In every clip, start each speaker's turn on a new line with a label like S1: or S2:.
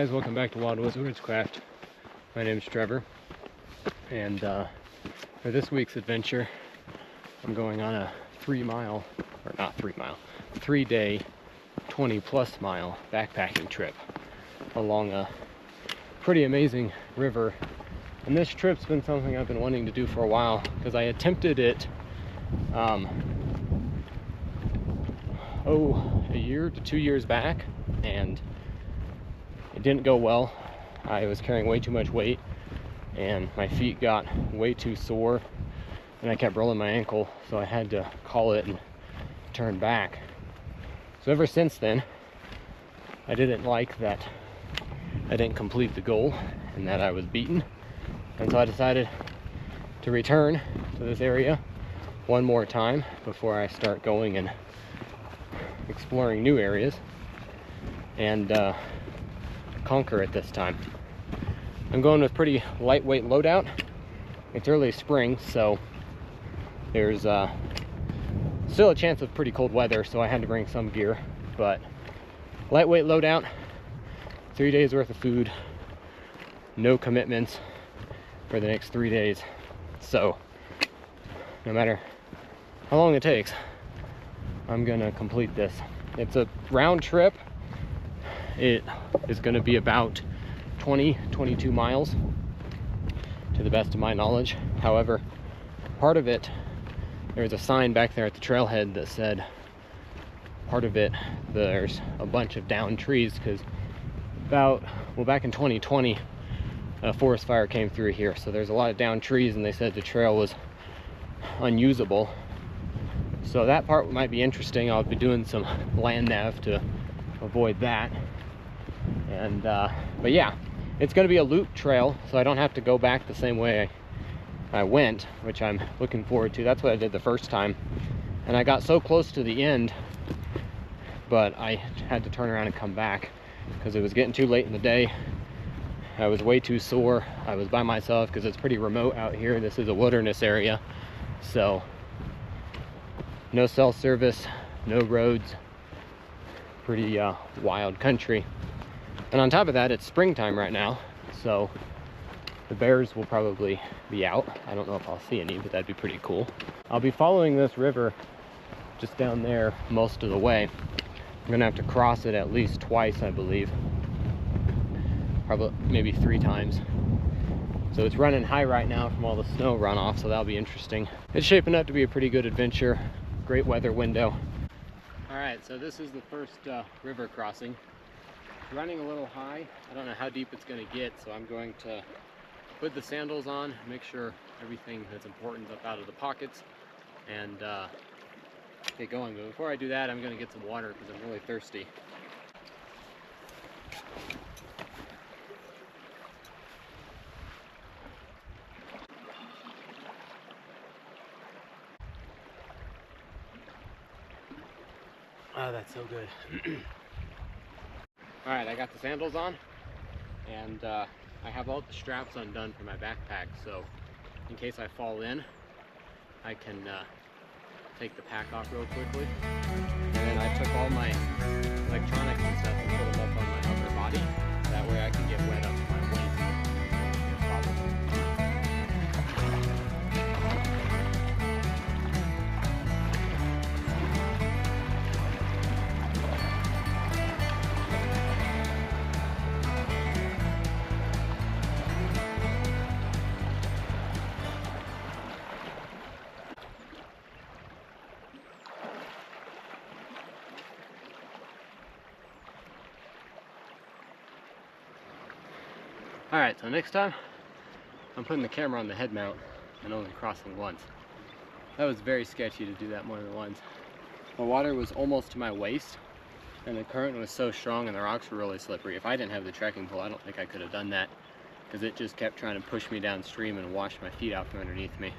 S1: guys, welcome back to Wild Woodscraft. My name is Trevor, and for this week's adventure, I'm going on a 3-day, 20+ mile backpacking trip along a pretty amazing river. And this trip's been something I've been wanting to do for a while because I attempted it a year to 2 years back, and it didn't go well. I was carrying way too much weight and my feet got way too sore and I kept rolling my ankle, so I had to call it and turn back. So ever since then, I didn't like that I didn't complete the goal and that I was beaten, and so I decided to return to this area one more time before I start going and exploring new areas and conquer it this time. I'm going with pretty lightweight loadout. It's early spring, so there's still a chance of pretty cold weather, so I had to bring some gear, but lightweight loadout, 3 days worth of food, no commitments for the next 3 days. So no matter how long it takes, I'm gonna complete this. It's a round trip. It is going to be about 22 miles to the best of my knowledge. However, part of it, there's a sign back there at the trailhead that said part of it there's a bunch of downed trees because back in 2020 a forest fire came through here, so there's a lot of downed trees, and they said the trail was unusable. So that part might be interesting. I'll be doing some land nav to avoid that. And but yeah, it's going to be a loop trail, so I don't have to go back the same way I went, which I'm looking forward to. That's what I did the first time, and I got so close to the end, but I had to turn around and come back because it was getting too late in the day. I was way too sore. I was by myself because it's pretty remote out here. This is a wilderness area, so no cell service, no roads, pretty wild country. And on top of that, it's springtime right now, so the bears will probably be out. I don't know if I'll see any, but that'd be pretty cool. I'll be following this river just down there most of the way. I'm gonna have to cross it at least twice, I believe. Probably maybe 3 times. So it's running high right now from all the snow runoff, so that'll be interesting. It's shaping up to be a pretty good adventure. Great weather window. All right, so this is the first river crossing. Running a little high. I don't know how deep it's going to get, so I'm going to put the sandals on, make sure everything that's important is up out of the pockets, and get going. But before I do that, I'm going to get some water because I'm really thirsty. Oh, that's so good. All right, I got the sandals on, and I have all the straps undone for my backpack, so in case I fall in, I can take the pack off real quickly. And then I took all my electronics and stuff and put them up on my upper body. That way I can get wet up to my waist. No problem. Alright, so next time, I'm putting the camera on the head mount and only crossing once. That was very sketchy to do that more than once. The water was almost to my waist, and the current was so strong and the rocks were really slippery. If I didn't have the trekking pole, I don't think I could have done that, because it just kept trying to push me downstream and wash my feet out from underneath me.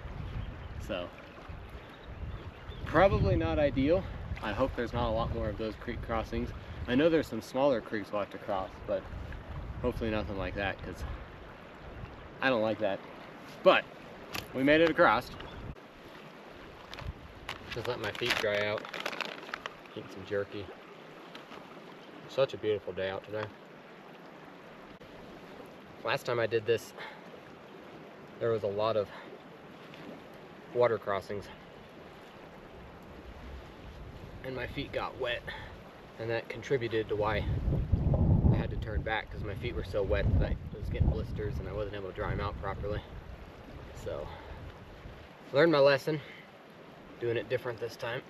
S1: So, probably not ideal. I hope there's not a lot more of those creek crossings. I know there's some smaller creeks we'll have to cross, but hopefully nothing like that, because I don't like that. But we made it across. Just let my feet dry out. Eat some jerky. Such a beautiful day out today. Last time I did this, there was a lot of water crossings and my feet got wet, and that contributed to why I had to turn back, because my feet were so wet that I was getting blisters and I wasn't able to dry them out properly. So, learned my lesson, doing it different this time.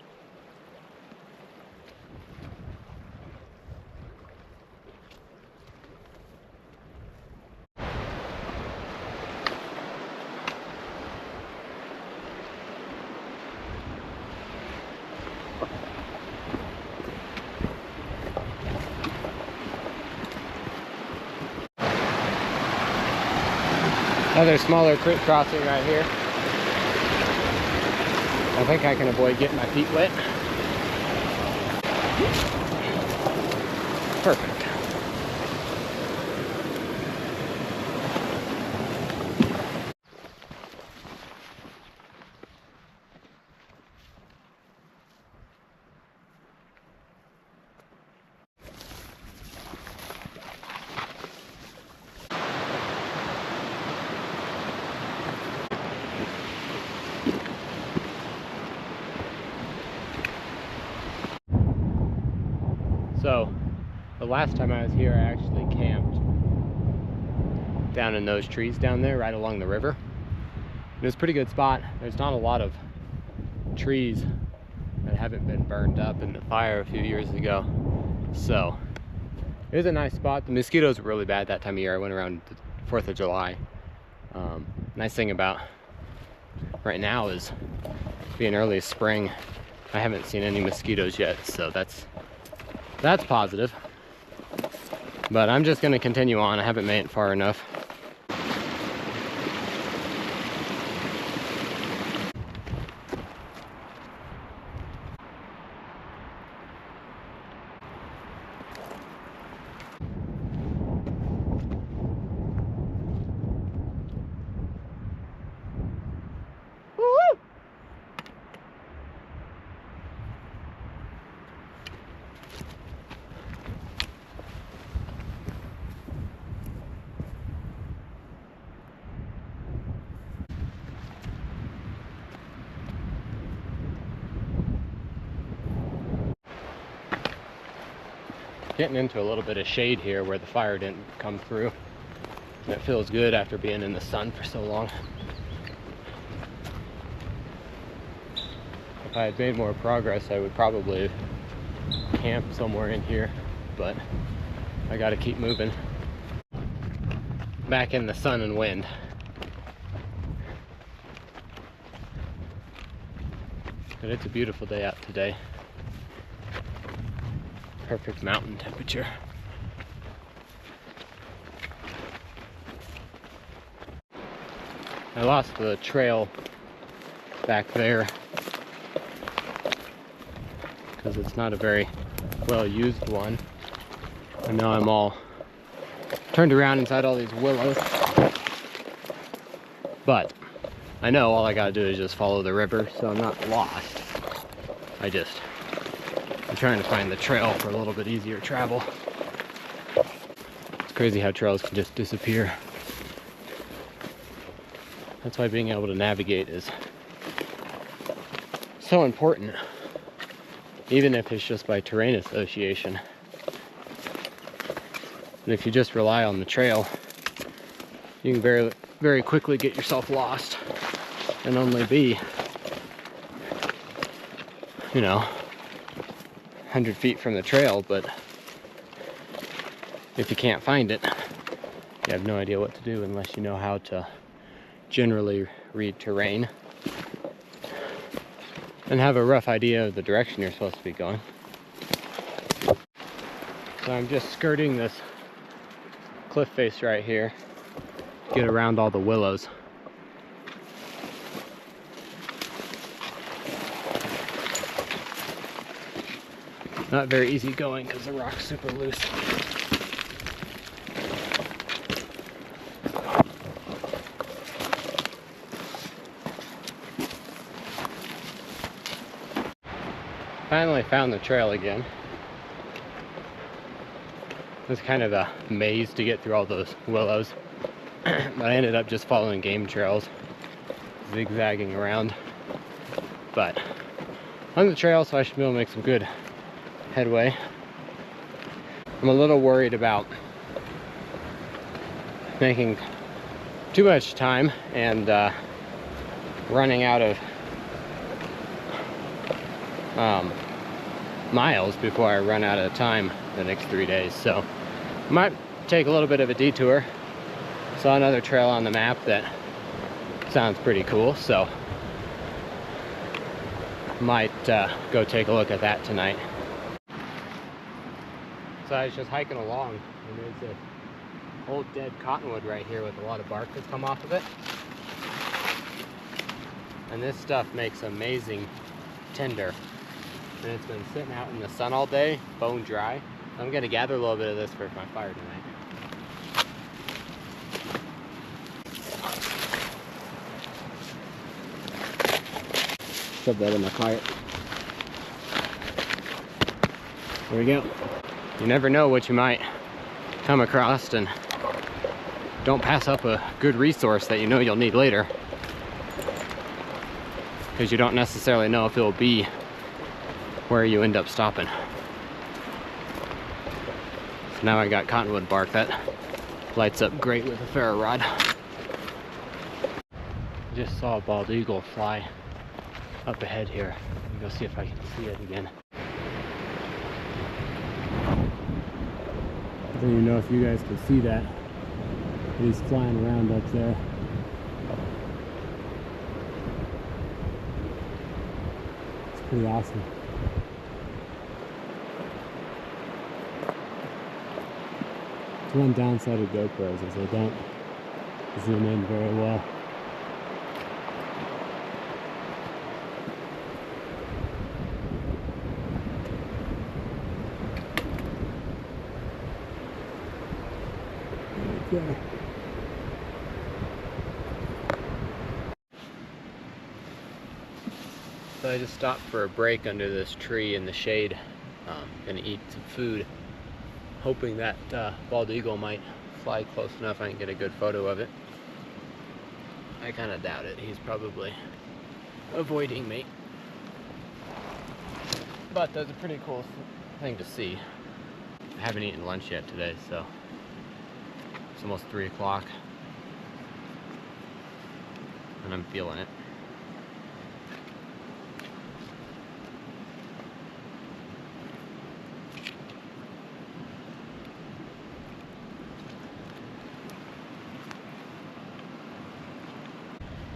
S1: Another smaller creek crossing right here. I think I can avoid getting my feet wet. Perfect. So, the last time I was here, I actually camped down in those trees down there, right along the river. It was a pretty good spot. There's not a lot of trees that haven't been burned up in the fire a few years ago. So, it was a nice spot. The mosquitoes were really bad that time of year. I went around the 4th of July. Nice thing about right now is being early spring, I haven't seen any mosquitoes yet, so that's positive. But I'm just going to continue on. I haven't made it far enough. Getting into a little bit of shade here where the fire didn't come through. And it feels good after being in the sun for so long. If I had made more progress, I would probably camp somewhere in here, but I gotta keep moving. Back in the sun and wind. But it's a beautiful day out today. Perfect mountain temperature. I lost the trail back there because it's not a very well used one. And now I'm all turned around inside all these willows. But I know all I gotta do is just follow the river, so I'm not lost. I'm trying to find the trail for a little bit easier travel. It's crazy how trails can just disappear. That's why being able to navigate is so important, even if it's just by terrain association. And if you just rely on the trail, you can very, very quickly get yourself lost and only be, 100 feet from the trail, but if you can't find it, you have no idea what to do unless you know how to generally read terrain and have a rough idea of the direction you're supposed to be going. So I'm just skirting this cliff face right here to get around all the willows. Not very easy going because the rock's super loose. Finally found the trail again. It's kind of a maze to get through all those willows. But I ended up just following game trails, zigzagging around. But on the trail, so I should be able to make some good headway. I'm a little worried about making too much time and running out of miles before I run out of time the next 3 days. So I might take a little bit of a detour. Saw another trail on the map that sounds pretty cool, so might go take a look at that tonight. So I was just hiking along, and there's this old dead cottonwood right here with a lot of bark that's come off of it. And this stuff makes amazing tinder. And it's been sitting out in the sun all day, bone dry. I'm gonna gather a little bit of this for my fire tonight. Shove that in my fire. There we go. You never know what you might come across, and don't pass up a good resource that you know you'll need later, because you don't necessarily know if it'll be where you end up stopping. So now I got cottonwood bark that lights up great with a ferro rod. Just saw a bald eagle fly up ahead here. Let me go see if I can see it again. I don't even know if you guys can see that, but he's flying around up there. It's pretty awesome. It's one downside of GoPros is they don't zoom in very well. Okay. So I just stopped for a break under this tree in the shade. Gonna eat some food, hoping that bald eagle might fly close enough I can get a good photo of it. I kind of doubt it. He's probably avoiding me. But that's a pretty cool thing to see. I haven't eaten lunch yet today, so it's almost 3 o'clock and I'm feeling it.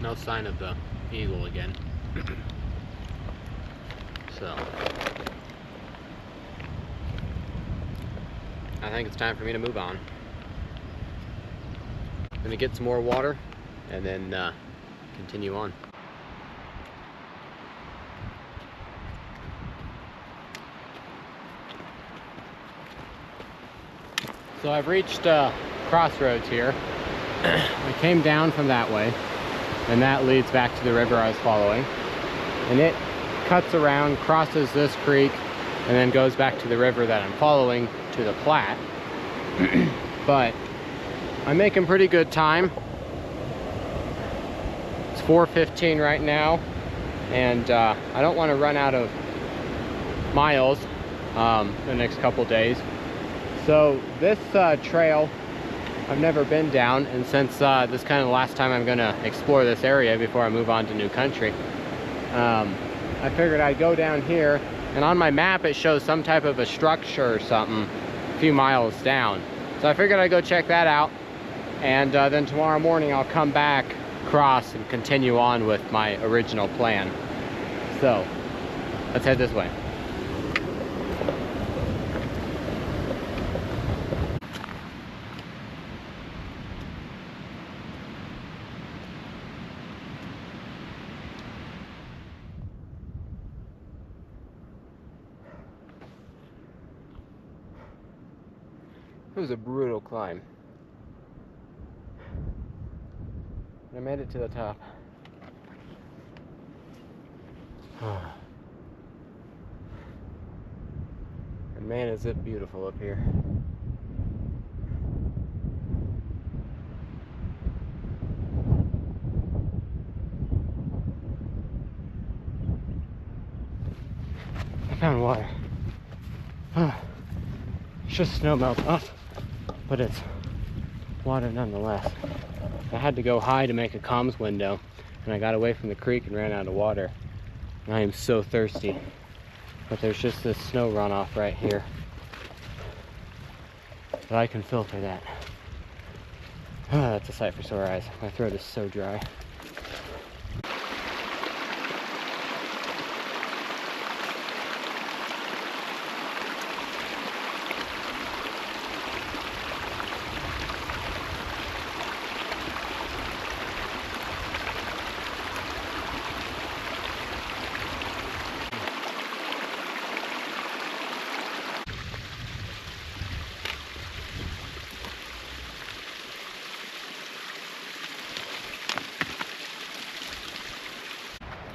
S1: No sign of the eagle again. So I think it's time for me to move on. I'm gonna get some more water and then continue on. So I've reached crossroads here. I came down from that way, and that leads back to the river I was following. And it cuts around, crosses this creek, and then goes back to the river that I'm following to the Platte. But I'm making pretty good time. It's 4:15 right now, and I don't want to run out of miles the next couple days. So this trail I've never been down, and since this is kind of the last time I'm gonna explore this area before I move on to new country, I figured I'd go down here, and on my map it shows some type of a structure or something a few miles down. So I figured I'd go check that out, and then tomorrow morning I'll come back, cross, and continue on with my original plan. So let's head this way. It was a brutal climb. I made it to the top. And man, is it beautiful up here. Found water. It's just snow melt off, but it's water nonetheless. I had to go high to make a comms window, and I got away from the creek and ran out of water. And I am so thirsty, but there's just this snow runoff right here. But I can filter that. That's a sight for sore eyes. My throat is so dry.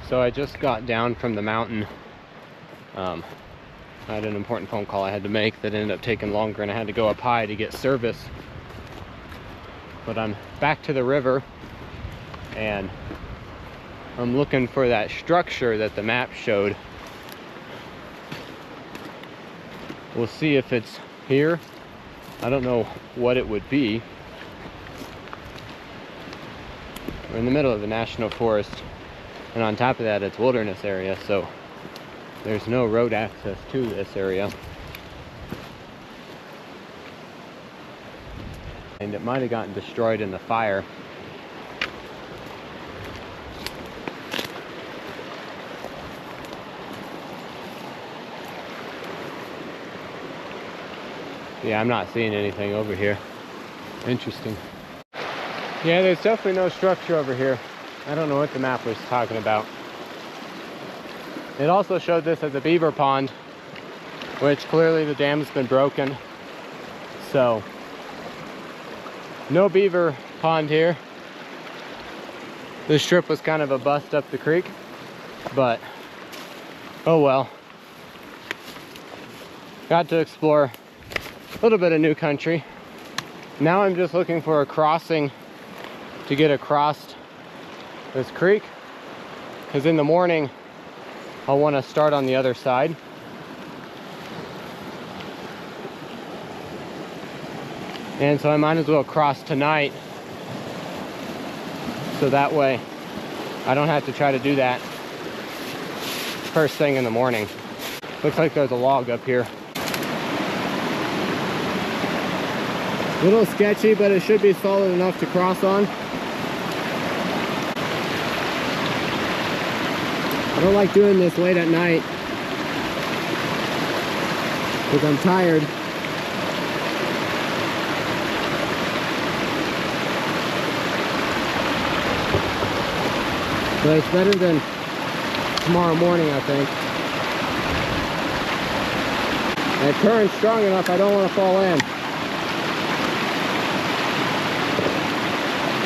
S1: So I just got down from the mountain. I had an important phone call I had to make that ended up taking longer, and I had to go up high to get service. But I'm back to the river, and I'm looking for that structure that the map showed. We'll see if it's here. I don't know what it would be. We're in the middle of the national forest. And on top of that, it's wilderness area, so there's no road access to this area. And it might have gotten destroyed in the fire. Yeah, I'm not seeing anything over here. Interesting. Yeah, there's definitely no structure over here. I don't know what the map was talking about. It also showed this as a beaver pond, which clearly the dam's been broken. So, no beaver pond here. This strip was kind of a bust up the creek, but oh well. Got to explore a little bit of new country. Now I'm just looking for a crossing to get across this creek, because in the morning I'll want to start on the other side. And so I might as well cross tonight, so that way I don't have to try to do that first thing in the morning. Looks like there's a log up here. A little sketchy, but it should be solid enough to cross on. I don't like doing this late at night because I'm tired. But it's better than tomorrow morning, I think. And the current's strong enough, I don't want to fall in.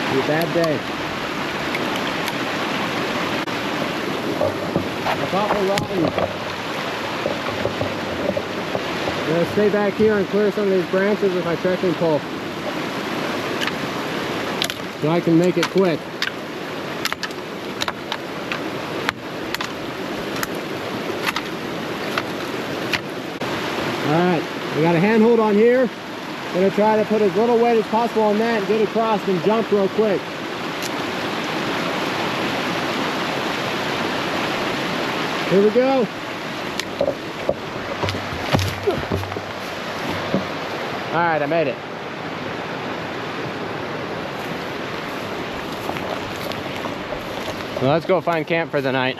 S1: It'll be a bad day. Apple rotten. I'm gonna stay back here and clear some of these branches with my trekking pole, so I can make it quick. Alright, I got a handhold on here. I'm gonna try to put as little weight as possible on that and get across and jump real quick. Here we go. All right, I made it. Well, let's go find camp for the night.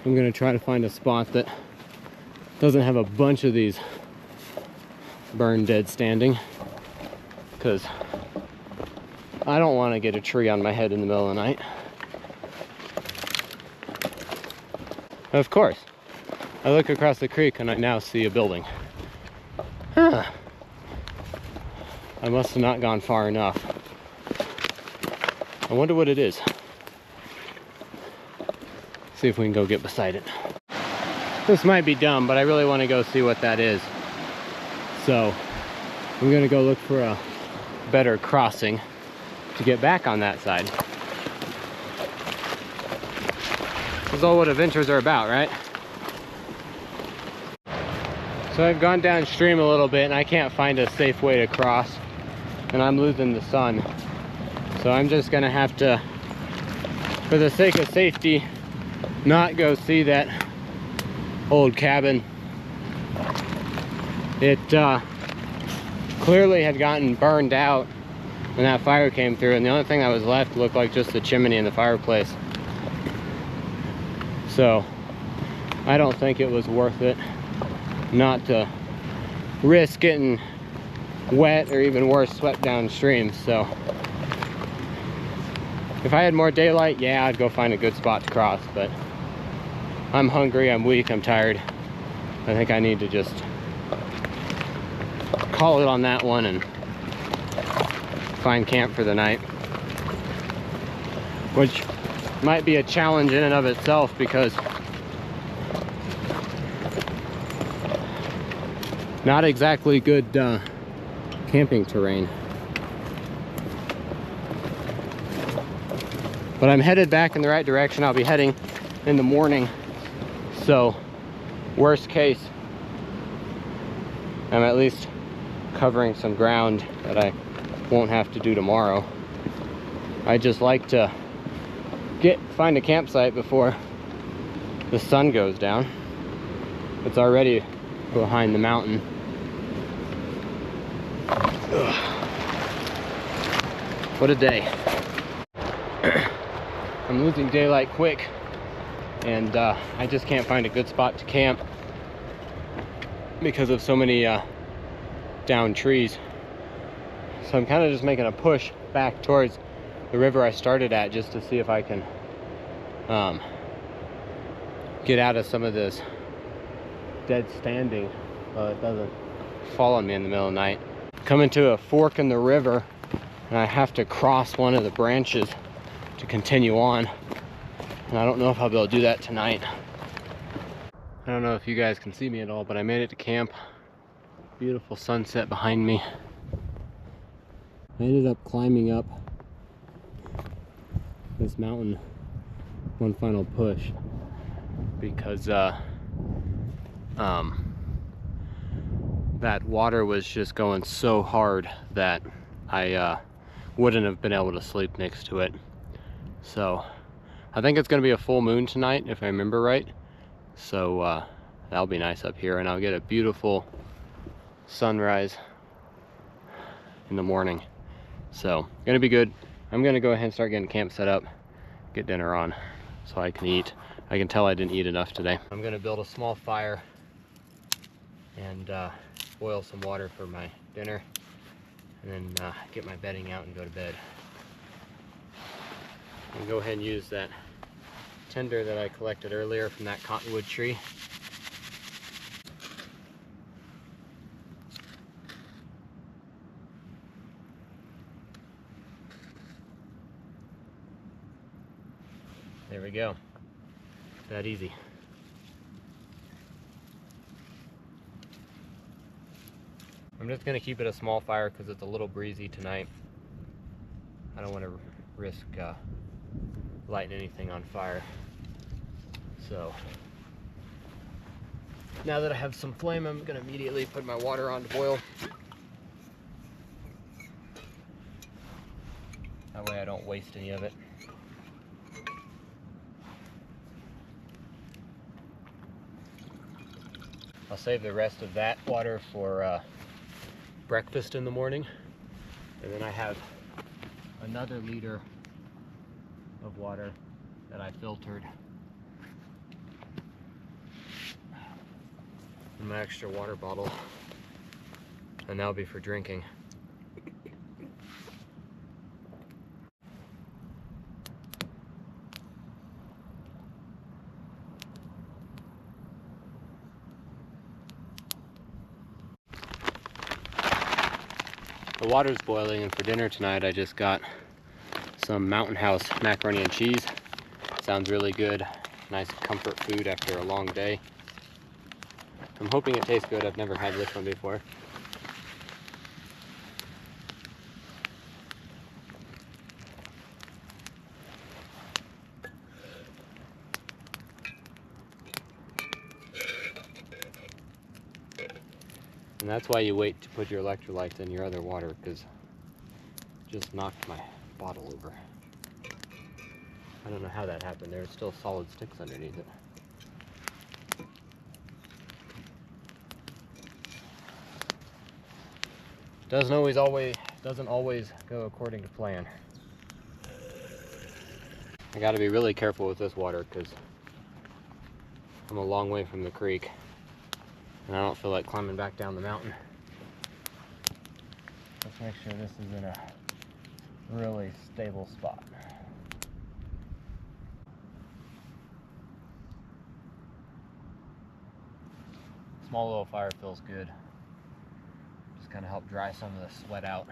S1: I'm gonna try to find a spot that doesn't have a bunch of these burned dead standing, because I don't want to get a tree on my head in the middle of the night. Of course, I look across the creek and I now see a building. Huh. I must have not gone far enough. I wonder what it is. See if we can go get beside it. This might be dumb, but I really want to go see what that is. So, I'm gonna go look for a better crossing to get back on that side. This is all what adventures are about, right? So I've gone downstream a little bit and I can't find a safe way to cross, and I'm losing the sun. So I'm just gonna have to, for the sake of safety, not go see that old cabin. It clearly had gotten burned out when that fire came through, and the only thing that was left looked like just the chimney and the fireplace. So I don't think it was worth it not to risk getting wet, or even worse, swept downstream. So if I had more daylight, yeah, I'd go find a good spot to cross, but I'm hungry, I'm weak, I'm tired. I think I need to just call it on that one and find camp for the night, which might be a challenge in and of itself, because not exactly good camping terrain. But I'm headed back in the right direction. I'll be heading in the morning, so worst case, I'm at least covering some ground that I won't have to do tomorrow. I just like to find a campsite before the sun goes down. It's already behind the mountain. Ugh. What a day. I'm losing daylight quick, and I just can't find a good spot to camp because of so many downed trees. So I'm kind of just making a push back towards the river I started at, just to see if I can get out of some of this dead standing so it doesn't fall on me in the middle of the night. Coming to a fork in the river, and I have to cross one of the branches to continue on, and I don't know if I'll be able to do that tonight. I don't know if you guys can see me at all, but I made it to camp. Beautiful sunset behind me. I ended up climbing up this mountain one final push because that water was just going so hard that I wouldn't have been able to sleep next to it. So I think it's going to be a full moon tonight, if I remember right. So that'll be nice up here, and I'll get a beautiful sunrise in the morning. So gonna be good. I'm gonna go ahead and start getting camp set up, get dinner on so I can eat. I can tell I didn't eat enough today. I'm gonna build a small fire and boil some water for my dinner, and then get my bedding out and go to bed. And go ahead and use that tinder that I collected earlier from that cottonwood tree. There we go. That easy. I'm just gonna keep it a small fire because it's a little breezy tonight. I don't want to risk lighting anything on fire. So now that I have some flame, I'm gonna immediately put my water on to boil. That way I don't waste any of it. I'll save the rest of that water for breakfast in the morning. And then I have another liter of water that I filtered in my extra water bottle. And that'll be for drinking. The water's boiling, and for dinner tonight I just got some Mountain House macaroni and cheese. Sounds really good. Nice comfort food after a long day. I'm hoping it tastes good. I've never had this one before. And that's why you wait to put your electrolytes in your other water, because just knocked my bottle over. I don't know how that happened. There's still solid sticks underneath it. Doesn't always go according to plan. I got to be really careful with this water because I'm a long way from the creek and I don't feel like climbing back down the mountain. Let's make sure this is in a really stable spot. Small little fire feels good. Just kind of help dry some of the sweat out,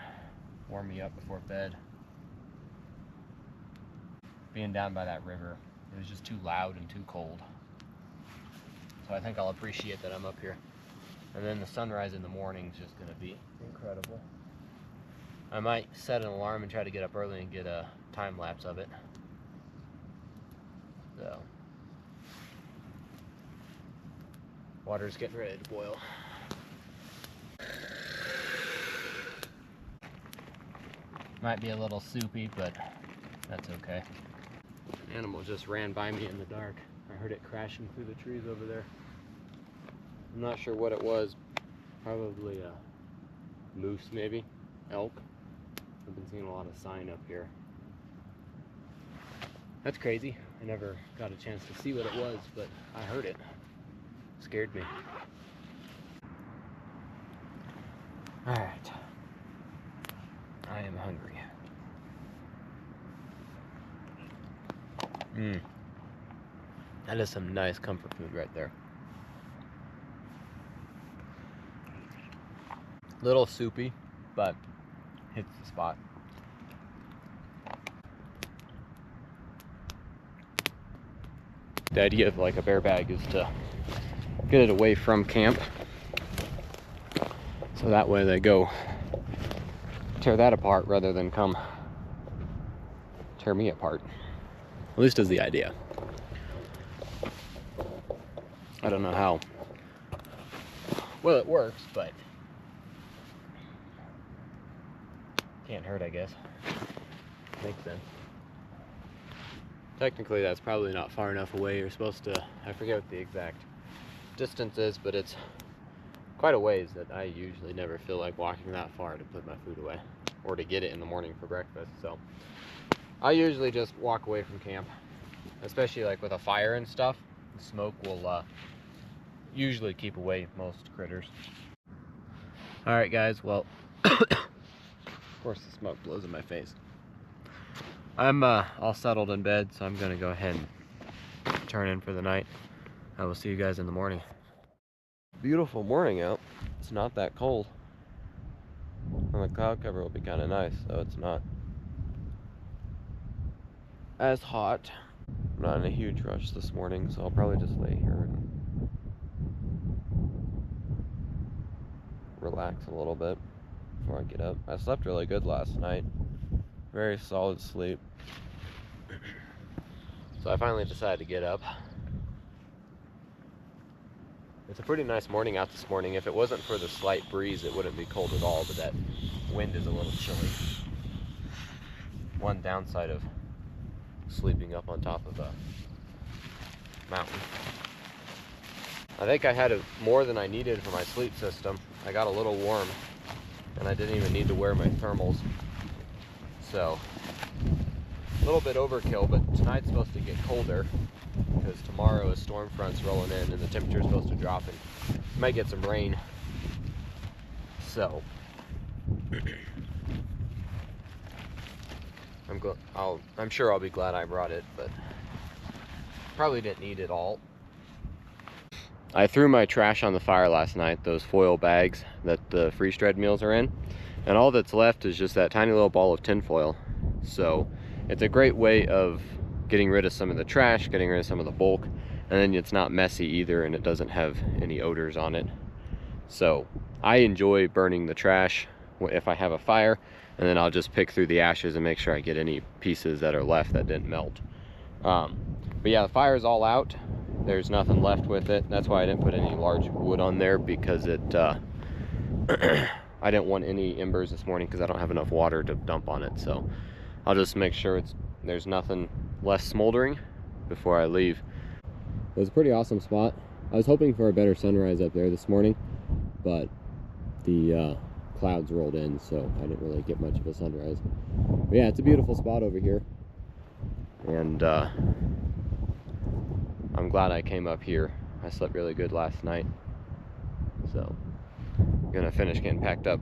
S1: warm me up before bed. Being down by that river, it was just too loud and too cold. So I think I'll appreciate that I'm up here. And then the sunrise in the morning is just gonna be incredible. I might set an alarm and try to get up early and get a time lapse of it. So, water's getting ready to boil. Might be a little soupy, but that's okay. An animal just ran by me in the dark. I heard it crashing through the trees over there. I'm not sure what it was. Probably a moose, maybe. Elk. I've been seeing a lot of sign up here. That's crazy. I never got a chance to see what it was, but I heard it. It scared me. Alright. I am hungry. That is some nice comfort food right there. Little soupy, but hits the spot. The idea of like a bear bag is to get it away from camp, so that way they go tear that apart rather than come tear me apart. At least is the idea. I don't know how well it works, but can't hurt, I guess. Makes sense. Technically, that's probably not far enough away. You're supposed to, I forget what the exact distance is, but it's quite a ways that I usually never feel like walking that far to put my food away or to get it in the morning for breakfast. So I usually just walk away from camp, especially like with a fire and stuff. The smoke will usually keep away most critters. All right, guys, well, of course the smoke blows in my face. I'm all settled in bed, so I'm gonna go ahead and turn in for the night. I will see you guys in the morning. Beautiful morning out. It's not that cold. And the cloud cover will be kind of nice, so it's not as hot. I'm not in a huge rush this morning, so I'll probably just lay here and relax a little bit before I get up. I slept really good last night. Very solid sleep. So I finally decided to get up. It's a pretty nice morning out this morning. If it wasn't for the slight breeze, it wouldn't be cold at all, but that wind is a little chilly. One downside of sleeping up on top of a mountain. I think I had more than I needed for my sleep system. I got a little warm, and I didn't even need to wear my thermals. So, a little bit overkill, but tonight's supposed to get colder because tomorrow is storm fronts rolling in and the temperature is supposed to drop and might get some rain. So, I'm sure I'll be glad I brought it, but probably didn't need it all. I threw my trash on the fire last night, those foil bags that the freeze-dried meals are in, and all that's left is just that tiny little ball of tin foil. So it's a great way of getting rid of some of the trash, getting rid of some of the bulk, and then it's not messy either, and it doesn't have any odors on it. So I enjoy burning the trash if I have a fire, and then I'll just pick through the ashes and make sure I get any pieces that are left that didn't melt. But yeah, the fire is all out. There's nothing left with it. That's why I didn't put any large wood on there, because it I didn't want any embers this morning because I don't have enough water to dump on it, so I'll just make sure there's nothing less smoldering before I leave. It was a pretty awesome spot. I was hoping for a better sunrise up there this morning, but the clouds rolled in, so I didn't really get much of a sunrise. But yeah, it's a beautiful spot over here, and I'm glad I came up here. I slept really good last night, so I'm gonna finish getting packed up.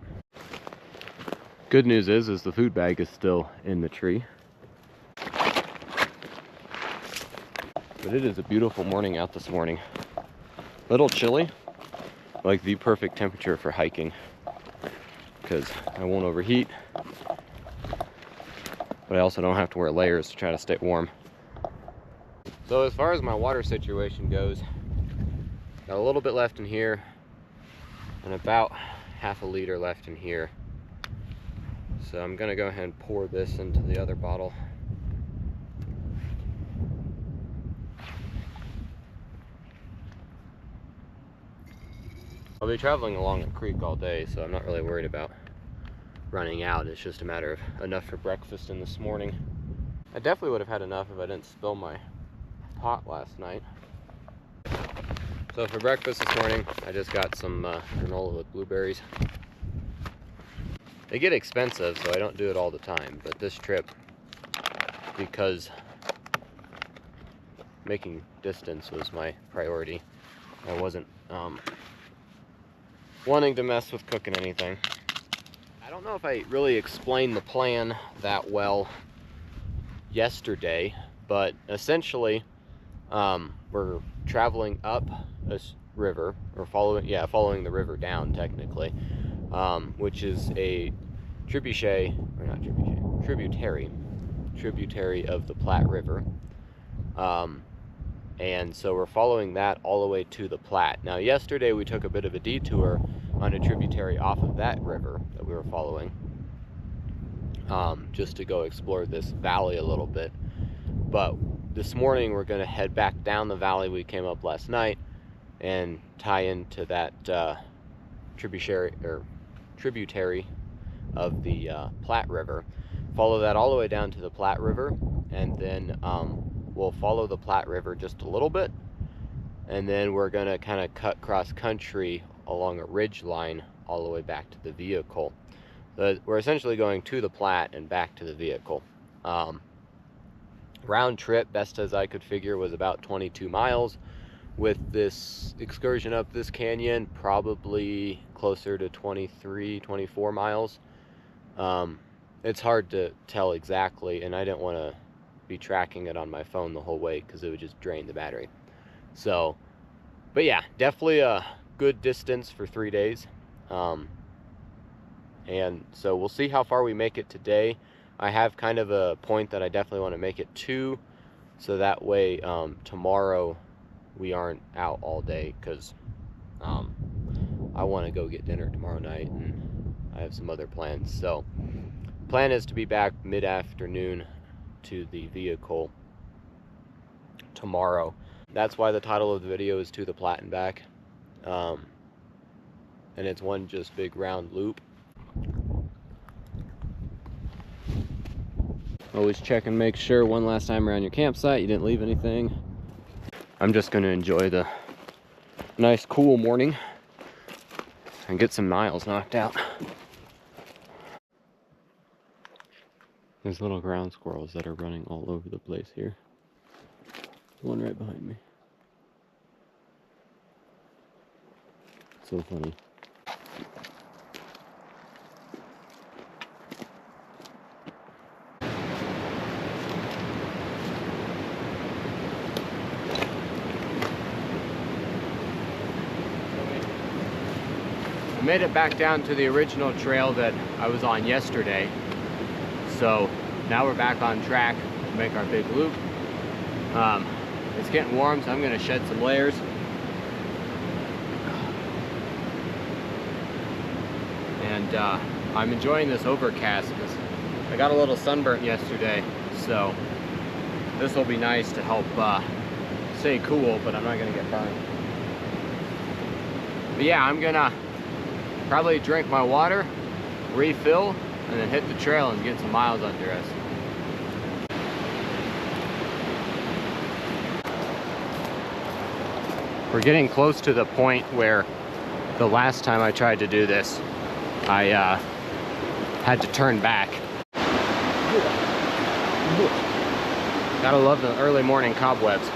S1: Good news is the food bag is still in the tree. But it is a beautiful morning out this morning. A little chilly, like the perfect temperature for hiking, because I won't overheat, but I also don't have to wear layers to try to stay warm. So as far as my water situation goes, got a little bit left in here and about half a liter left in here. So I'm gonna go ahead and pour this into the other bottle. I'll be traveling along a creek all day, so I'm not really worried about running out. It's just a matter of enough for breakfast in this morning. I definitely would have had enough if I didn't spill my pot last night. So for breakfast this morning, I just got some granola with blueberries. They get expensive, so I don't do it all the time, but this trip, because making distance was my priority, I wasn't wanting to mess with cooking anything. I don't know if I really explained the plan that well yesterday, but essentially we're traveling up this river, or following the river down technically, which is a tributary of the Platte River. And so we're following that all the way to the Platte. Now yesterday we took a bit of a detour on a tributary off of that river that we were following, just to go explore this valley a little bit. But this morning we're going to head back down the valley we came up last night and tie into that tributary of the Platte River, follow that all the way down to the Platte River, and then we'll follow the Platte River just a little bit, and then we're going to kind of cut cross country along a ridge line all the way back to the vehicle. We're essentially going to the Platte and back to the vehicle. Round trip, best as I could figure, was about 22 miles. With this excursion up this canyon, probably closer to 23, 24 miles. It's hard to tell exactly, and I didn't want to be tracking it on my phone the whole way because it would just drain the battery. So, but yeah, definitely a good distance for 3 days. And so we'll see how far we make it today. I have kind of a point that I definitely want to make it to, so that way tomorrow we aren't out all day, because I want to go get dinner tomorrow night and I have some other plans. So plan is to be back mid-afternoon to the vehicle tomorrow. That's why the title of the video is To the Platte and Back, and it's one just big round loop. Always check and make sure one last time around your campsite you didn't leave anything. I'm just going to enjoy the nice cool morning and get some miles knocked out. There's little ground squirrels that are running all over the place here. One right behind me. So funny. I made it back down to the original trail that I was on yesterday. So now we're back on track to make our big loop. It's getting warm, so I'm going to shed some layers. And I'm enjoying this overcast because I got a little sunburnt yesterday, so this will be nice to help stay cool, but I'm not going to get burned. But yeah, I'm gonna probably drink my water, refill, and then hit the trail and get some miles under us. We're getting close to the point where the last time I tried to do this, I had to turn back. Gotta love the early morning cobwebs.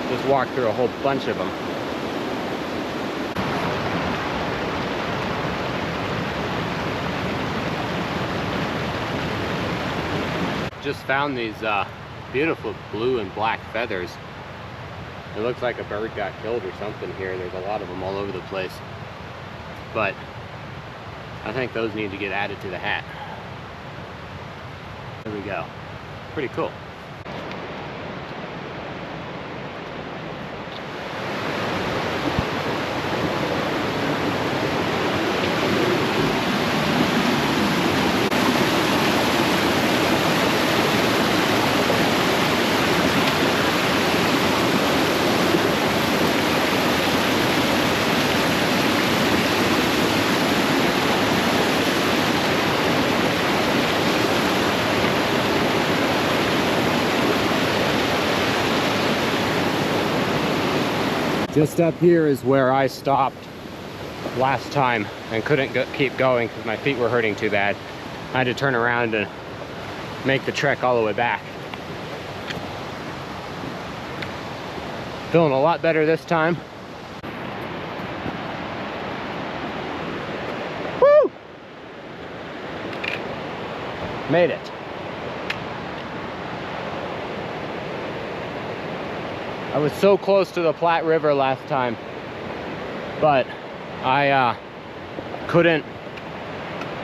S1: Just walked through a whole bunch of them. Just found these beautiful blue and black feathers. It looks like a bird got killed or something here. There's a lot of them all over the place. But I think those need to get added to the hat. There we go. Pretty cool. Just up here is where I stopped last time and couldn't keep going because my feet were hurting too bad. I had to turn around and make the trek all the way back. Feeling a lot better this time. Woo! Made it. I was so close to the Platte River last time, but I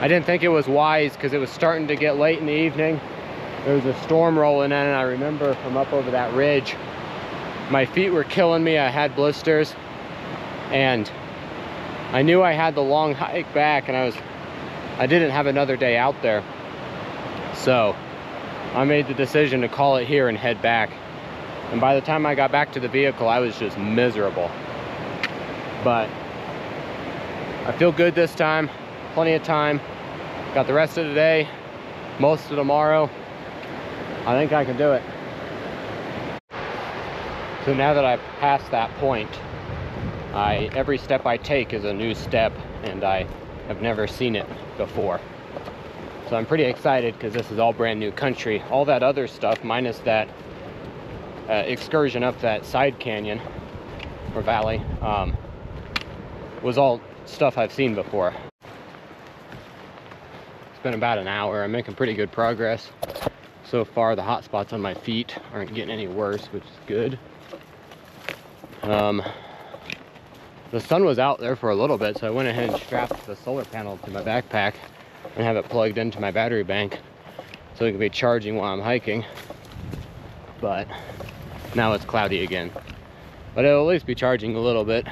S1: didn't think it was wise because it was starting to get late in the evening. There was a storm rolling in, and I remember from up over that ridge, my feet were killing me. I had blisters, and I knew I had the long hike back, and I didn't have another day out there. So I made the decision to call it here and head back. And by the time I got back to the vehicle, I was just miserable. But I feel good this time, plenty of time. Got the rest of the day, most of tomorrow. I think I can do it. So now that I've passed that point, every step I take is a new step, and I have never seen it before. So I'm pretty excited because this is all brand new country. All that other stuff, minus that excursion up that side canyon or valley, was all stuff I've seen before. It's been about an hour. I'm making pretty good progress so far. The hot spots on my feet aren't getting any worse, which is good. The sun was out there for a little bit, so I went ahead and strapped the solar panel to my backpack and have it plugged into my battery bank so it can be charging while I'm hiking. But now it's cloudy again, but it'll at least be charging a little bit.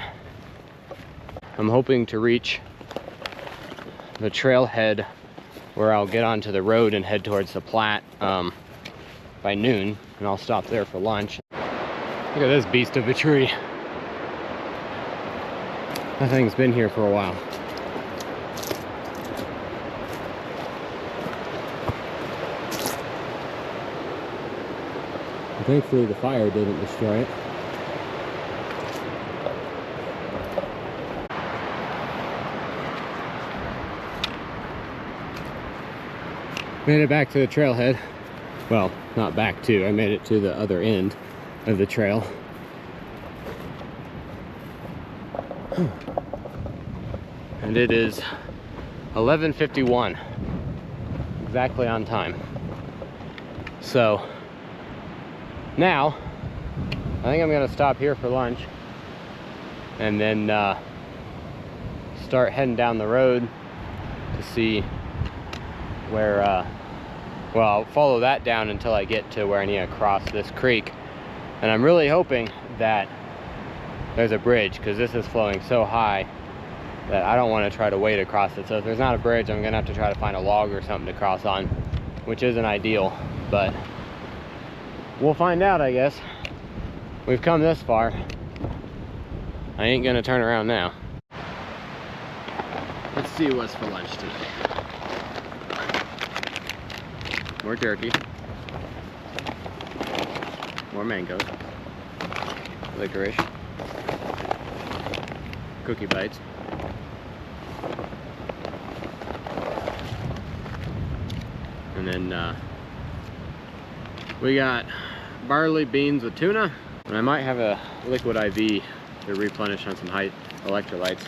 S1: I'm hoping to reach the trailhead where I'll get onto the road and head towards the Platte by noon, and I'll stop there for lunch. Look at this beast of a tree. That thing's been here for a while. Thankfully the fire didn't destroy it. Made it back to the trailhead. Well, not back to, I made it to the other end of the trail. And it is 11:51, exactly on time. So now, I think I'm gonna stop here for lunch and then start heading down the road to see where, well, I'll follow that down until I get to where I need to cross this creek. And I'm really hoping that there's a bridge, because this is flowing so high that I don't want to try to wade across it. So if there's not a bridge, I'm gonna have to try to find a log or something to cross on, which isn't ideal, but we'll find out, I guess. We've come this far. I ain't gonna turn around now. see what's for lunch today. More turkey. More mangoes. Licorice. Cookie bites. And then we got barley beans with tuna. And I might have a liquid IV to replenish on some high electrolytes.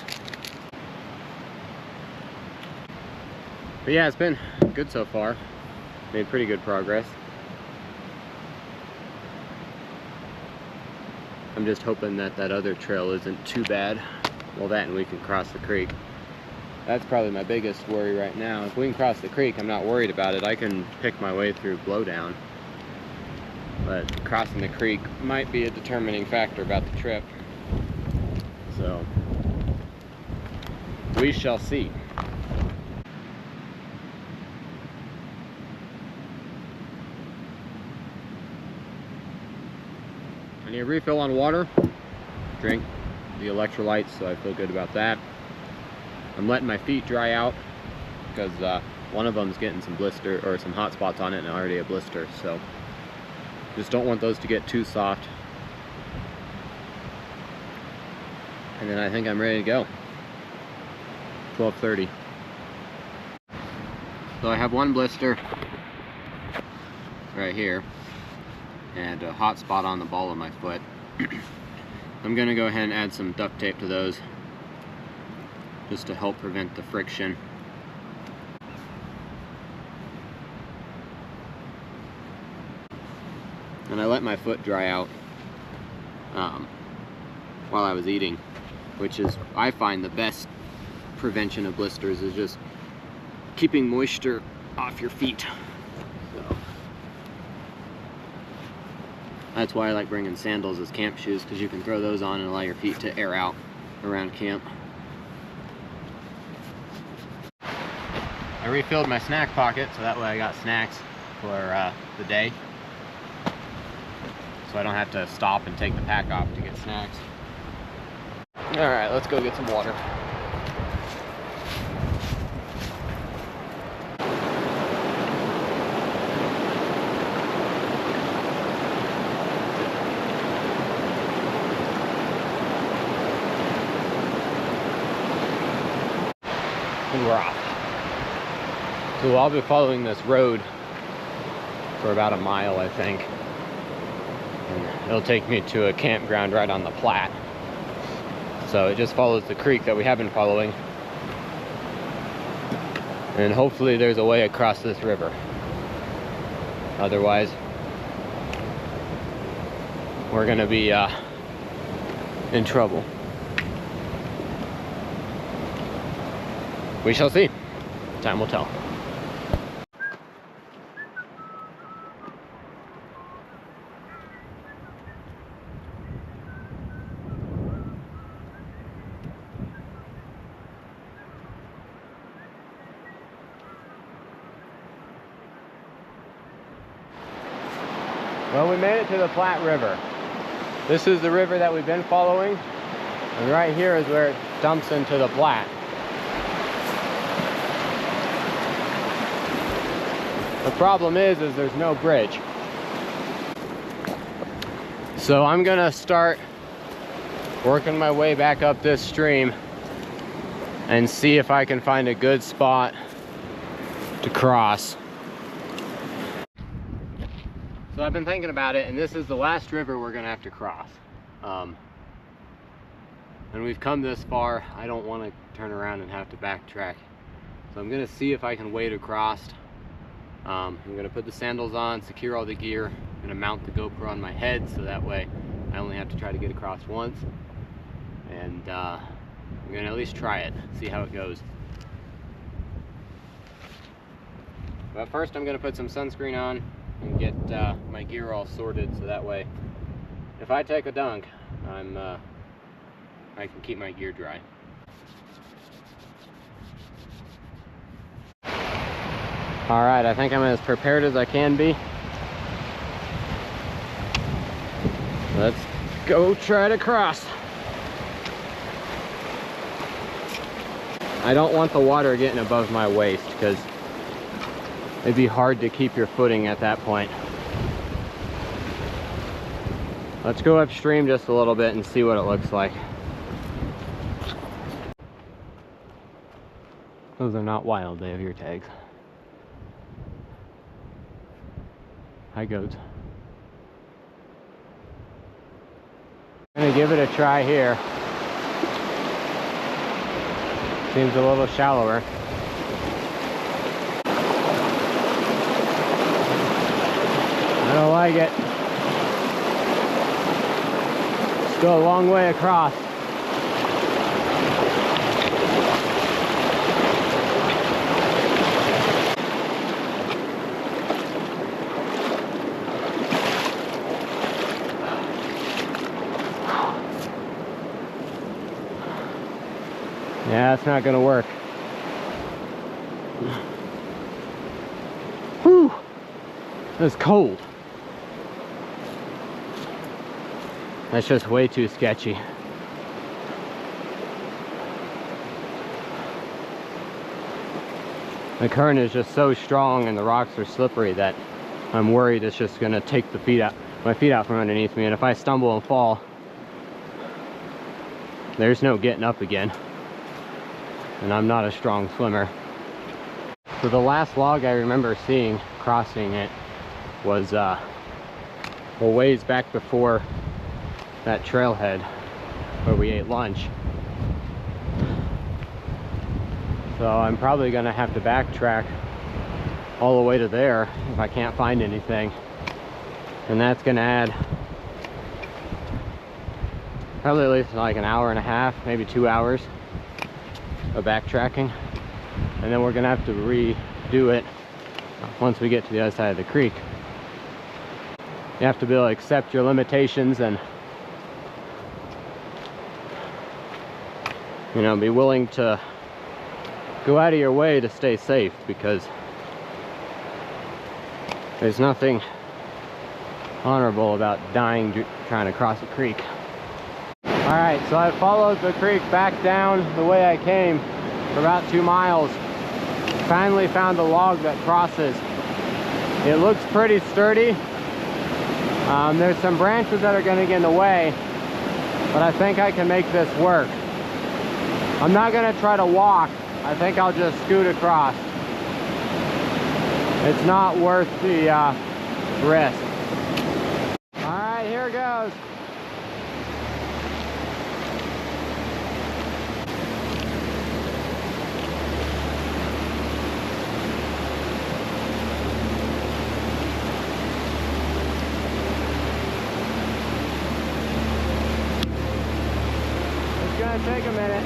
S1: But yeah, it's been good so far. Made pretty good progress. I'm just hoping that that other trail isn't too bad. Well, that and we can cross the creek. That's probably my biggest worry right now. If we can cross the creek, I'm not worried about it. I can pick my way through blowdown. But crossing the creek might be a determining factor about the trip. So, we shall see. I need a refill on water. Drink the electrolytes, so I feel good about that. I'm letting my feet dry out because one of them's getting some blister or some hot spots on it and already a blister, so just don't want those to get too soft. And then I think I'm ready to go. 12:30. So I have one blister right here and a hot spot on the ball of my foot. I'm gonna go ahead and add some duct tape to those just to help prevent the friction. And I let my foot dry out while I was eating, which is, I find, the best prevention of blisters is just keeping moisture off your feet. So that's why I like bringing sandals as camp shoes, because you can throw those on and allow your feet to air out around camp. I refilled my snack pocket, so that way I got snacks for the day. So I don't have to stop and take the pack off to get snacks. Alright, let's go get some water. And we're off. So I'll be following this road for about a mile, I think. And it'll take me to a campground right on the Platte. So it just follows the creek that we have been following. And hopefully there's a way across this river. Otherwise, we're gonna be in trouble. We shall see. Time will tell. Well, we made it to the Platte River. This is the river that we've been following, and right here is where it dumps into the Platte. The problem is there's no bridge. So I'm gonna start working my way back up this stream and see if I can find a good spot to cross. So I've been thinking about it, and this is the last river we're gonna have to cross. And we've come this far. I don't want to turn around and have to backtrack. So I'm gonna see if I can wade across. I'm gonna put the sandals on, secure all the gear. I'm gonna mount the GoPro on my head so that way I only have to try to get across once. And I'm gonna at least try it, see how it goes. But first I'm gonna put some sunscreen on and get my gear all sorted so that way if I take a dunk, I can keep my gear dry. Alright, I think I'm as prepared as I can be. Let's go try to cross. I don't want the water getting above my waist because it'd be hard to keep your footing at that point. Let's go upstream just a little bit and see what it looks like. Those are not wild, they have ear tags. Hi goats. I'm gonna give it a try here. Seems a little shallower. I don't like it. Still a long way across. Yeah, it's not gonna work. Whew! It's cold. That's just way too sketchy. The current is just so strong and the rocks are slippery that I'm worried it's just gonna take my feet out from underneath me, and if I stumble and fall, there's no getting up again. And I'm not a strong swimmer. So the last log I remember seeing crossing it was a ways back before that trailhead where we ate lunch. So I'm probably gonna have to backtrack all the way to there if I can't find anything. And that's gonna add probably at least like an hour and a half, maybe 2 hours of backtracking. And then we're gonna have to redo it once we get to the other side of the creek. You have to be able to accept your limitations and, you know, be willing to go out of your way to stay safe, because there's nothing honorable about dying trying to cross a creek. Alright, so I followed the creek back down the way I came for about 2 miles. Finally found a log that crosses. It looks pretty sturdy. There's some branches that are going to get in the way, but I think I can make this work. I'm not going to try to walk. I think I'll just scoot across. It's not worth the risk. Alright, here goes. It's gonna take a minute.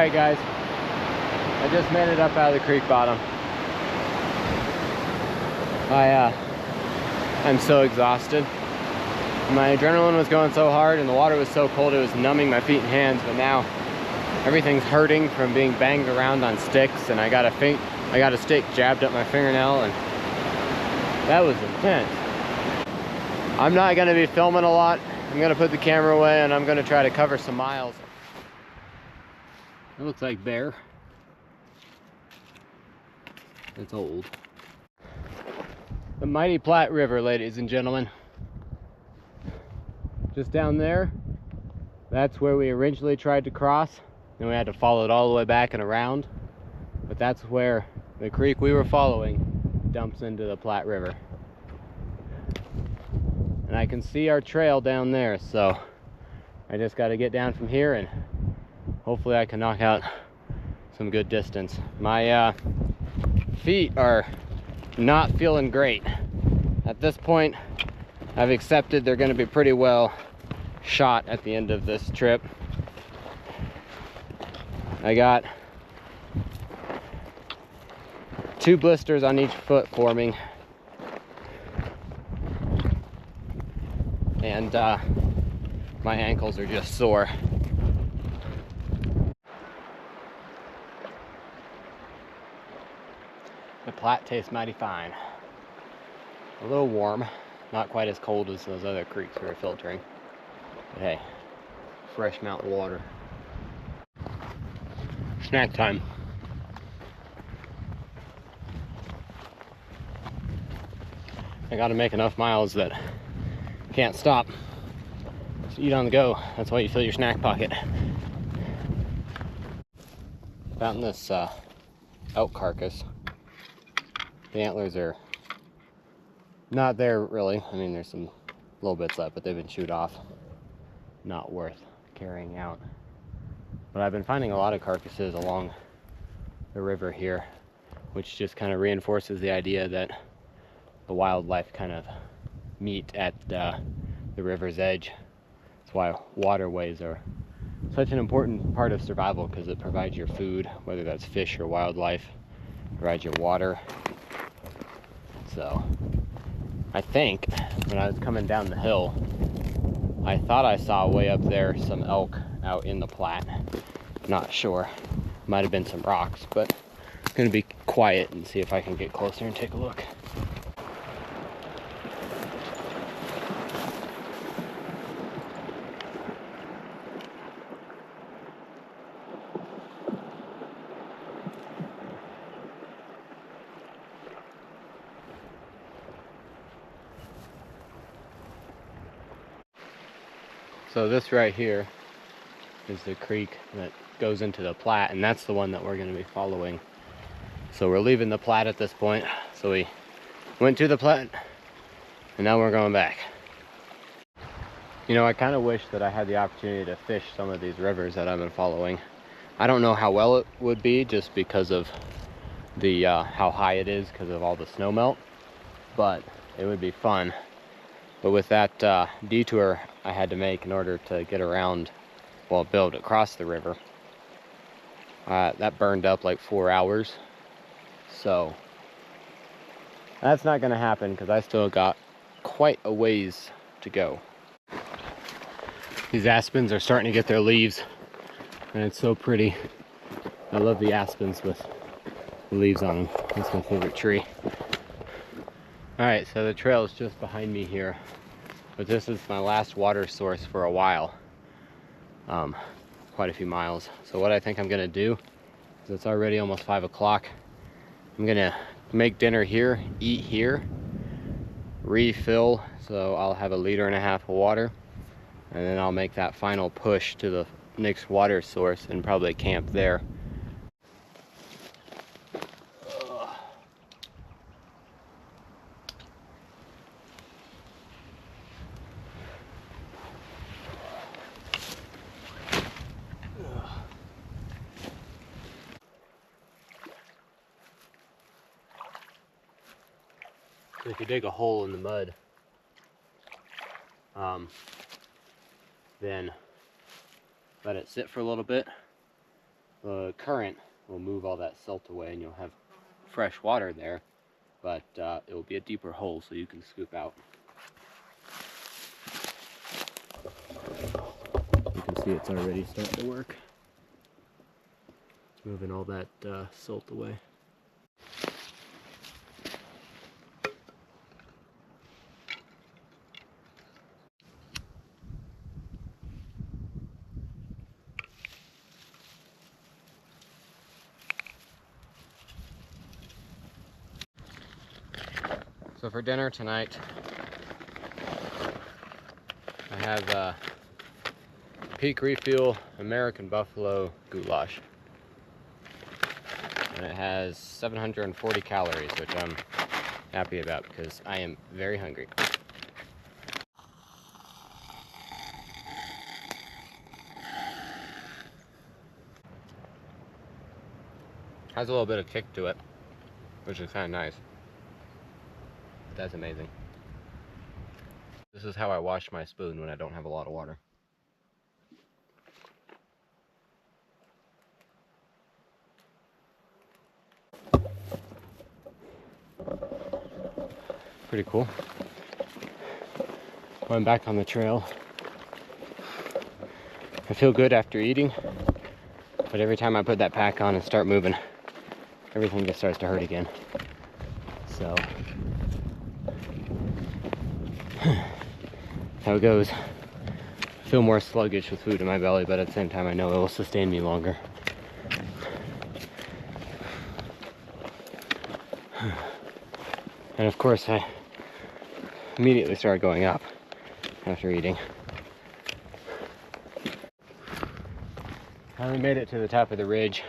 S1: Alright guys, I just made it up out of the creek bottom. I'm so exhausted. My adrenaline was going so hard and the water was so cold it was numbing my feet and hands, but now everything's hurting from being banged around on sticks, and I got a stick jabbed up my fingernail, and that was intense. I'm not gonna be filming a lot. I'm gonna put the camera away and I'm gonna try to cover some miles. It looks like bear. It's old. The mighty Platte River, ladies and gentlemen. Just down there, that's where we originally tried to cross, and we had to follow it all the way back and around. But that's where the creek we were following dumps into the Platte River. And I can see our trail down there, so I just got to get down from here and hopefully I can knock out some good distance. My feet are not feeling great. At this point, I've accepted they're going to be pretty well shot at the end of this trip. I got 2 blisters on each foot forming, and my ankles are just sore. The Platte tastes mighty fine. A little warm, not quite as cold as those other creeks we were filtering. But hey, fresh mountain water. Snack time. I gotta make enough miles that can't stop. Just eat on the go. That's why you fill your snack pocket. Found this elk carcass. The antlers are not there really. I mean, there's some little bits left, but they've been chewed off. Not worth carrying out. But I've been finding a lot of carcasses along the river here, which just kind of reinforces the idea that the wildlife kind of meet at the river's edge. That's why waterways are such an important part of survival, because it provides your food, whether that's fish or wildlife, provides your water. So I think when I was coming down the hill, I thought I saw way up there some elk out in the Platte. Not sure. Might have been some rocks, but I'm gonna be quiet and see if I can get closer and take a look. So this right here is the creek that goes into the Platte, and that's the one that we're going to be following. So we're leaving the Platte at this point. So we went to the Platte, and now we're going back. You know, I kind of wish that I had the opportunity to fish some of these rivers that I've been following. I don't know how well it would be, just because of the how high it is because of all the snow melt, but it would be fun. But with that detour I had to make in order to get around, well, build across the river, that burned up like 4 hours. So that's not going to happen, because I still got quite a ways to go. These aspens are starting to get their leaves, and it's so pretty. I love the aspens with the leaves on them. That's my favorite tree. Alright, so the trail is just behind me here, but this is my last water source for a while. Quite a few miles. So what I think I'm gonna do is, it's already almost 5 o'clock. I'm gonna make dinner here, eat here, refill, so I'll have 1.5 liters of water, and then I'll make that final push to the next water source and probably camp there. If you dig a hole in the mud, then let it sit for a little bit, The current will move all that silt away and you'll have fresh water there, but it will be a deeper hole so you can scoop out. You can see it's already starting to work. It's moving all that silt away. So for dinner tonight, I have Peak Refuel American Buffalo goulash. And it has 740 calories, which I'm happy about because I am very hungry. Has a little bit of kick to it, which is kind of nice. That's amazing. This is how I wash my spoon when I don't have a lot of water. Pretty cool. I'm back on the trail. I feel good after eating, but every time I put that pack on and start moving, everything just starts to hurt again. So, how it goes. I feel more sluggish with food in my belly, but at the same time I know it will sustain me longer. And of course I immediately started going up after eating. Finally made it to the top of the ridge.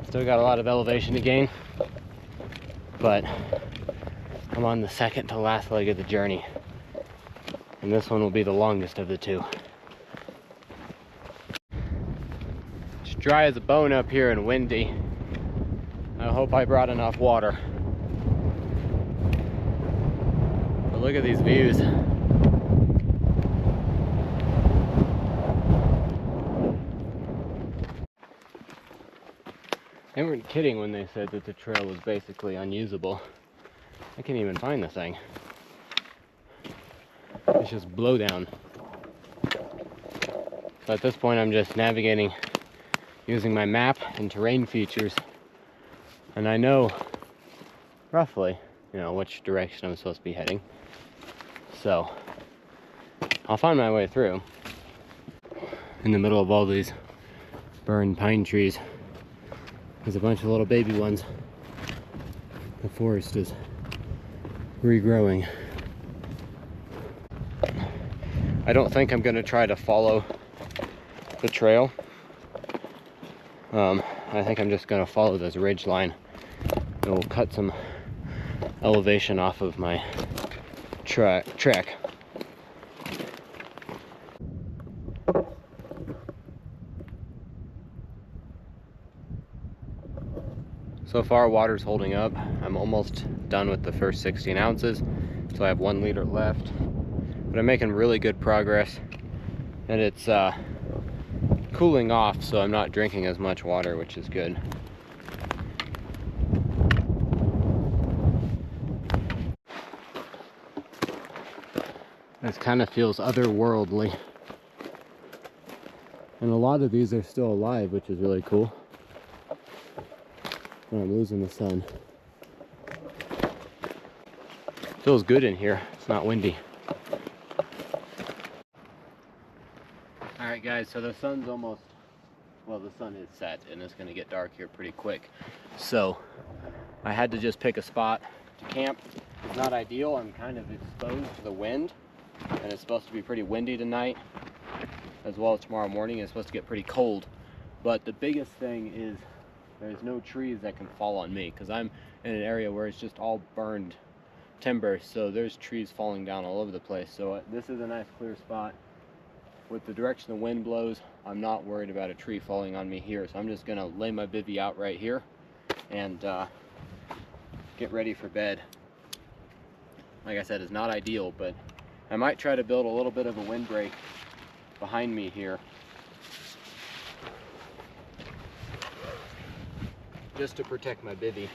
S1: Still got a lot of elevation to gain, but I'm on the second to last leg of the journey, and this one will be the longest of the two. It's dry as a bone up here and windy. I hope I brought enough water. But look at these views. They weren't kidding when they said that the trail was basically unusable. I can't even find the thing. It's just blowdown. So at this point I'm just navigating using my map and terrain features. And I know roughly, which direction I'm supposed to be heading. So I'll find my way through. In the middle of all these burned pine trees, there's a bunch of little baby ones. The forest is regrowing. I don't think I'm going to try to follow the trail. I think I'm just going to follow this ridge line. It will cut some elevation off of my trek. So far, water's holding up. I'm almost done with the first 16 ounces, so I have 1 liter left. But I'm making really good progress, and it's cooling off, so I'm not drinking as much water, which is good. This kind of feels otherworldly. And a lot of these are still alive, which is really cool. Oh, I'm losing the sun. Feels good in here. It's not windy. Alright guys, so the sun's almost, well, the sun is set and it's going to get dark here pretty quick. So I had to just pick a spot to camp. It's not ideal. I'm kind of exposed to the wind, and it's supposed to be pretty windy tonight as well as tomorrow morning. It's supposed to get pretty cold. But the biggest thing is there's no trees that can fall on me, because I'm in an area where it's just all burned timber, so there's trees falling down all over the place. So this is a nice clear spot. With the direction the wind blows, I'm not worried about a tree falling on me here, so I'm just gonna lay my bivvy out right here and get ready for bed. Like I said, it's not ideal, but I might try to build a little bit of a windbreak behind me here just to protect my bivvy.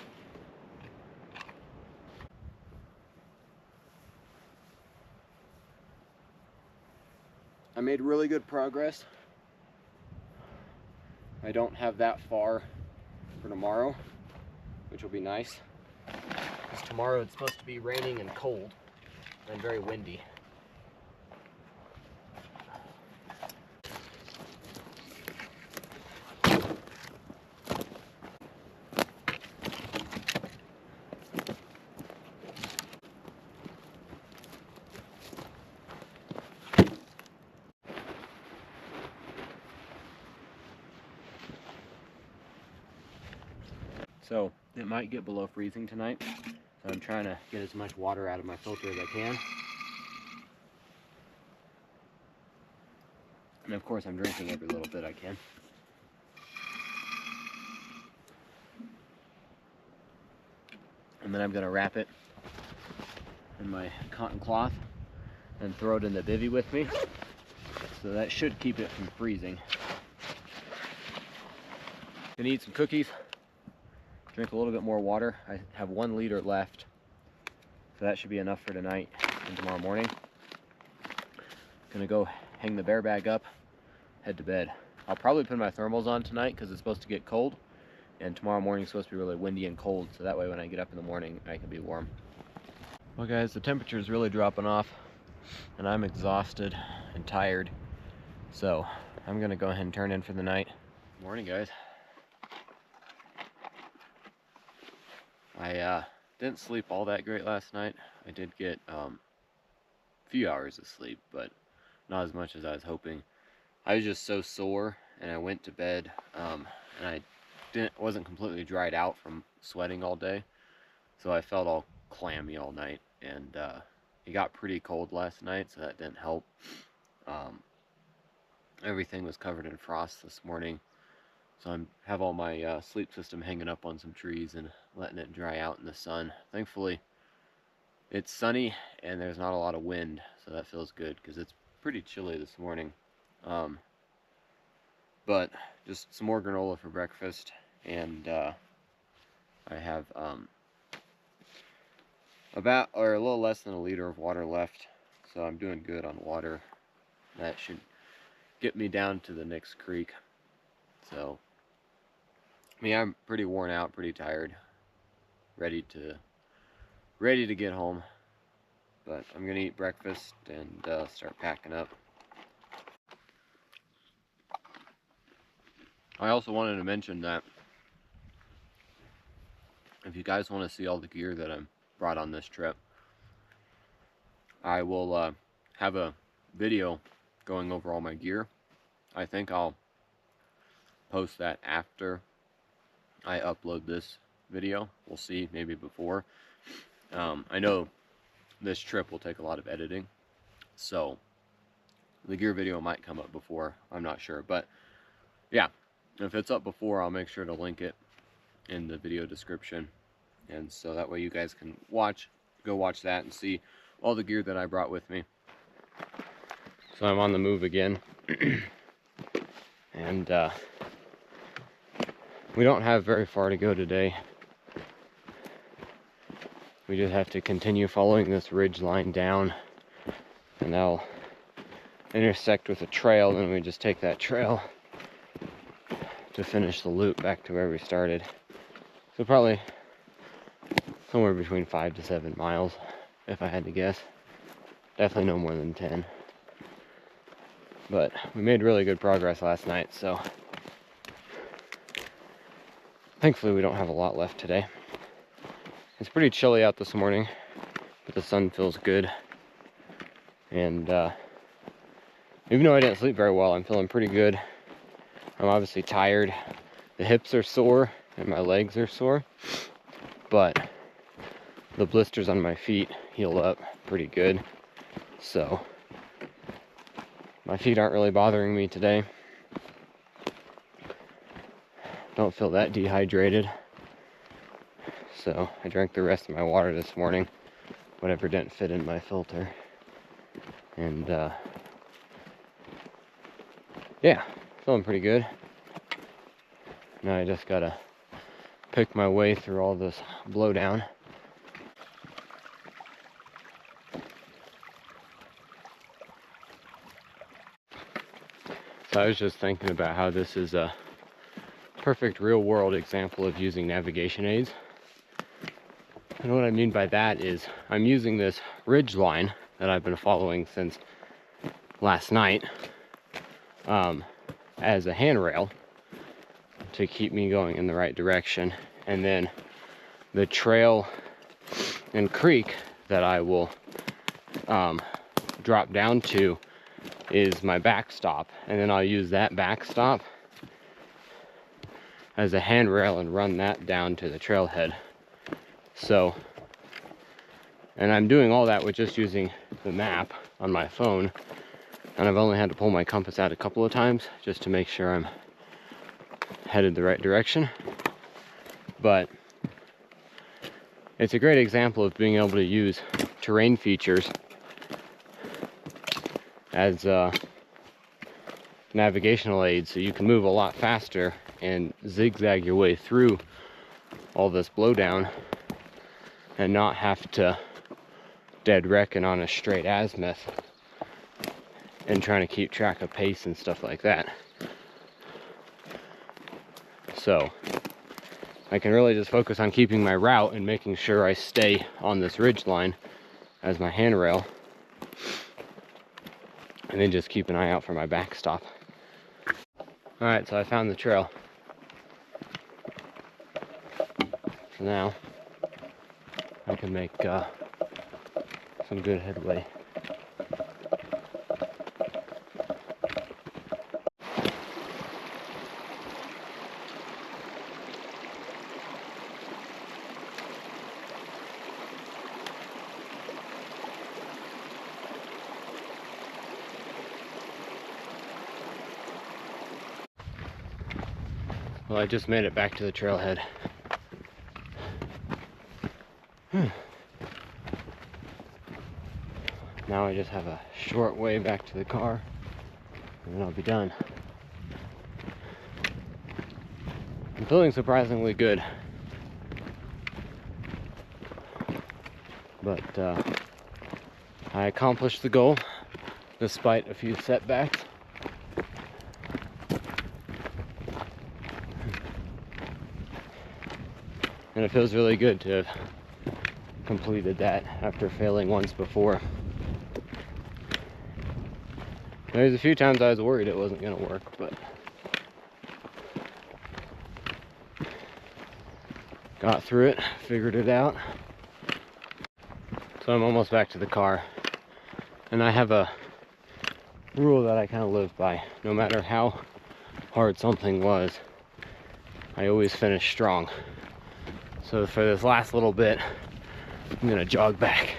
S1: I made really good progress. I don't have that far for tomorrow, which will be nice. Because tomorrow it's supposed to be raining and cold and very windy. So it might get below freezing tonight, so I'm trying to get as much water out of my filter as I can. And of course I'm drinking every little bit I can. And then I'm going to wrap it in my cotton cloth and throw it in the bivvy with me. So that should keep it from freezing. Gonna eat some cookies. Drink a little bit more water. I have 1 liter left, so that should be enough for tonight and tomorrow morning. Gonna go hang the bear bag up, head to bed. I'll probably put my thermals on tonight because it's supposed to get cold, and tomorrow morning is supposed to be really windy and cold, so that way when I get up in the morning I can be warm. Well guys, the temperature is really dropping off and I'm exhausted and tired, so I'm gonna go ahead and turn in for the night. Morning guys. I didn't sleep all that great last night. I did get a few hours of sleep, but not as much as I was hoping. I was just so sore, and I went to bed, and I wasn't completely dried out from sweating all day, so I felt all clammy all night, and it got pretty cold last night, so that didn't help. Everything was covered in frost this morning. So I have all my sleep system hanging up on some trees and letting it dry out in the sun. Thankfully, it's sunny and there's not a lot of wind, so that feels good because it's pretty chilly this morning. But just some more granola for breakfast, and I have a little less than 1 liter of water left, so I'm doing good on water. That should get me down to the next creek. So, I mean, I'm pretty worn out, pretty tired, ready to get home. But I'm gonna eat breakfast and start packing up. I also wanted to mention that if you guys want to see all the gear that I brought on this trip, I will have a video going over all my gear. I think I'll post that after I upload this video. We'll see, maybe before. I know this trip will take a lot of editing, so the gear video might come up before, I'm not sure, but yeah, if it's up before, I'll make sure to link it in the video description, and so that way you guys can go watch that and see all the gear that I brought with me. So I'm on the move again, and we don't have very far to go today. We just have to continue following this ridge line down, and that'll intersect with a trail, and we just take that trail to finish the loop back to where we started. So probably somewhere between 5 to 7 miles, if I had to guess. Definitely no more than 10. But we made really good progress last night, so thankfully we don't have a lot left today. It's pretty chilly out this morning, but the sun feels good. And even though I didn't sleep very well, I'm feeling pretty good. I'm obviously tired. The hips are sore and my legs are sore, but the blisters on my feet healed up pretty good. So my feet aren't really bothering me today. Don't feel that dehydrated. So I drank the rest of my water this morning, whatever didn't fit in my filter. And yeah, feeling pretty good. Now I just gotta pick my way through all this blowdown. So I was just thinking about how this is a perfect real-world example of using navigation aids. And what I mean by that is I'm using this ridge line that I've been following since last night as a handrail to keep me going in the right direction. And then the trail and creek that I will drop down to is my backstop. And then I'll use that backstop as a handrail and run that down to the trailhead. So, and I'm doing all that with just using the map on my phone, and I've only had to pull my compass out a couple of times just to make sure I'm headed the right direction. But it's a great example of being able to use terrain features as navigational aids, so you can move a lot faster and zigzag your way through all this blowdown and not have to dead reckon on a straight azimuth and trying to keep track of pace and stuff like that. So I can really just focus on keeping my route and making sure I stay on this ridge line as my handrail, and then just keep an eye out for my backstop. Alright, so I found the trail. So now I can make some good headway. Well, I just made it back to the trailhead. Now I just have a short way back to the car, and then I'll be done. I'm feeling surprisingly good, but I accomplished the goal despite a few setbacks. And it feels really good to have completed that after failing once before. There's a few times I was worried it wasn't going to work, but got through it, figured it out. So I'm almost back to the car, and I have a rule that I kind of live by. No matter how hard something was, I always finish strong. So for this last little bit, I'm gonna jog back.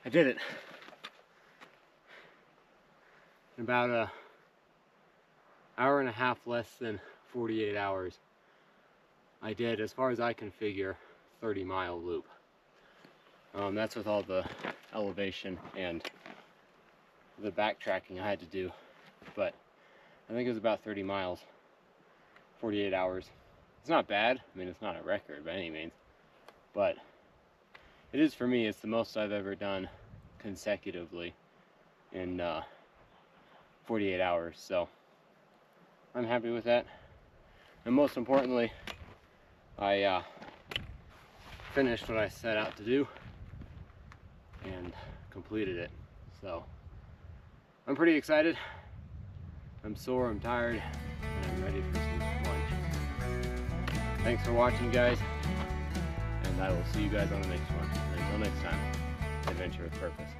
S1: I did it. In about an hour and a half less than 48 hours. I did, as far as I can figure, 30-mile loop. That's with all the elevation and the backtracking I had to do. But I think it was about 30 miles, 48 hours. It's not bad. I mean, it's not a record by any means. But it is, for me, it's the most I've ever done consecutively in 48 hours. So I'm happy with that. And most importantly, I finished what I set out to do and completed it. So I'm pretty excited. I'm sore, I'm tired, and I'm ready for some lunch. Thanks for watching, guys, and I will see you guys on the next one. And until next time, adventure with purpose.